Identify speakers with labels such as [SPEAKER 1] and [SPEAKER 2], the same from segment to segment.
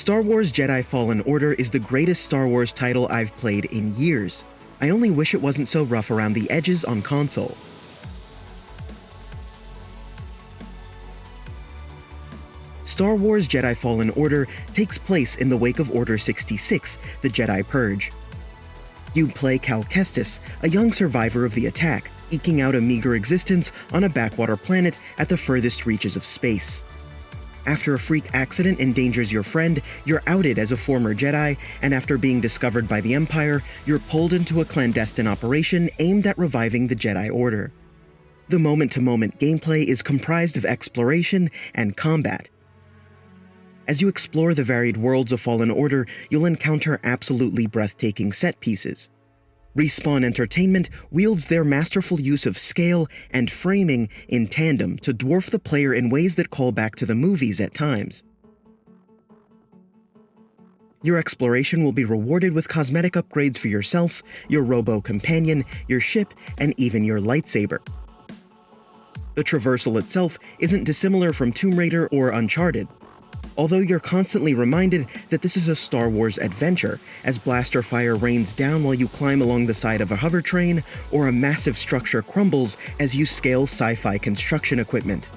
[SPEAKER 1] Star Wars Jedi Fallen Order is the greatest Star Wars title I've played in years. I only wish it wasn't so rough around the edges on console. Star Wars Jedi Fallen Order takes place in the wake of Order 66, the Jedi Purge. You play Cal Kestis, a young survivor of the attack, eking out a meager existence on a backwater planet at the furthest reaches of space. After a freak accident endangers your friend, you're outed as a former Jedi, and after being discovered by the Empire, you're pulled into a clandestine operation aimed at reviving the Jedi Order. The moment-to-moment gameplay is comprised of exploration and combat. As you explore the varied worlds of Fallen Order, you'll encounter absolutely breathtaking set pieces. Respawn Entertainment wields their masterful use of scale and framing in tandem to dwarf the player in ways that call back to the movies at times. Your exploration will be rewarded with cosmetic upgrades for yourself, your robo-companion, your ship, and even your lightsaber. The traversal itself isn't dissimilar from Tomb Raider or Uncharted, although you're constantly reminded that this is a Star Wars adventure, as blaster fire rains down while you climb along the side of a hover train, or a massive structure crumbles as you scale sci-fi construction equipment.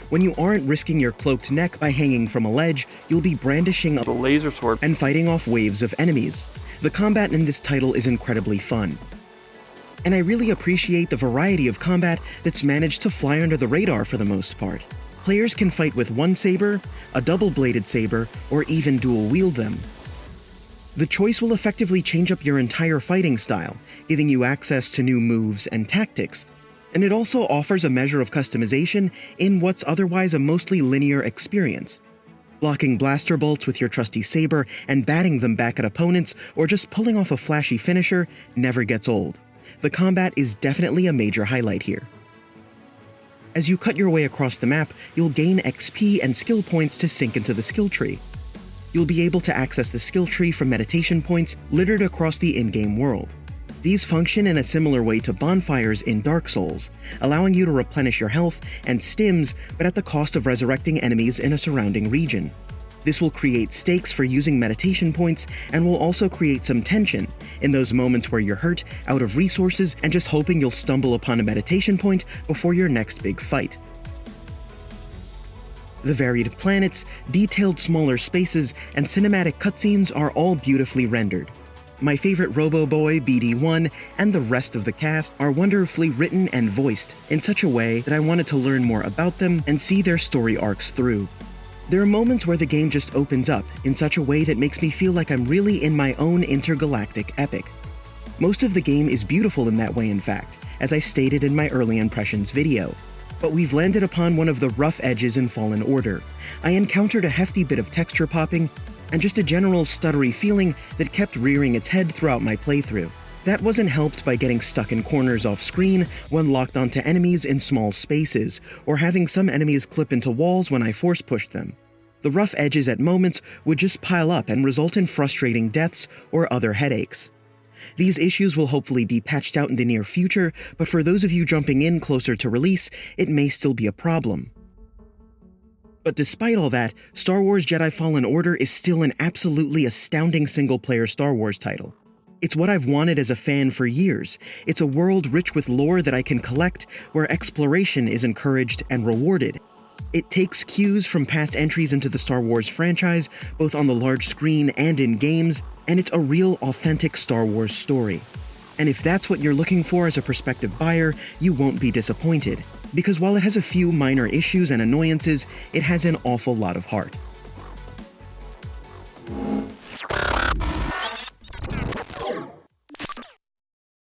[SPEAKER 1] When you aren't risking your cloaked neck by hanging from a ledge, you'll be brandishing a
[SPEAKER 2] laser sword
[SPEAKER 1] and fighting off waves of enemies. The combat in this title is incredibly fun. And I really appreciate the variety of combat that's managed to fly under the radar for the most part. Players can fight with one saber, a double-bladed saber, or even dual-wield them. The choice will effectively change up your entire fighting style, giving you access to new moves and tactics, and it also offers a measure of customization in what's otherwise a mostly linear experience. Blocking blaster bolts with your trusty saber and batting them back at opponents, or just pulling off a flashy finisher, never gets old. The combat is definitely a major highlight here. As you cut your way across the map, you'll gain XP and skill points to sink into the skill tree. You'll be able to access the skill tree from meditation points littered across the in-game world. These function in a similar way to bonfires in Dark Souls, allowing you to replenish your health and stims, but at the cost of resurrecting enemies in a surrounding region. This will create stakes for using meditation points and will also create some tension in those moments where you're hurt, out of resources, and just hoping you'll stumble upon a meditation point before your next big fight. The varied planets, detailed smaller spaces, and cinematic cutscenes are all beautifully rendered. My favorite Robo-Boy, BD1, and the rest of the cast are wonderfully written and voiced in such a way that I wanted to learn more about them and see their story arcs through. There are moments where the game just opens up in such a way that makes me feel like I'm really in my own intergalactic epic. Most of the game is beautiful in that way, in fact, as I stated in my early impressions video. But we've landed upon one of the rough edges in Fallen Order. I encountered a hefty bit of texture popping, and just a general stuttery feeling that kept rearing its head throughout my playthrough. That wasn't helped by getting stuck in corners off screen when locked onto enemies in small spaces, or having some enemies clip into walls when I force pushed them. The rough edges at moments would just pile up and result in frustrating deaths or other headaches. These issues will hopefully be patched out in the near future, but for those of you jumping in closer to release, it may still be a problem. But despite all that, Star Wars Jedi Fallen Order is still an absolutely astounding single-player Star Wars title. It's what I've wanted as a fan for years. It's a world rich with lore that I can collect, where exploration is encouraged and rewarded. It takes cues from past entries into the Star Wars franchise, both on the large screen and in games, and it's a real, authentic Star Wars story. And if that's what you're looking for as a prospective buyer, you won't be disappointed. Because while it has a few minor issues and annoyances, it has an awful lot of heart.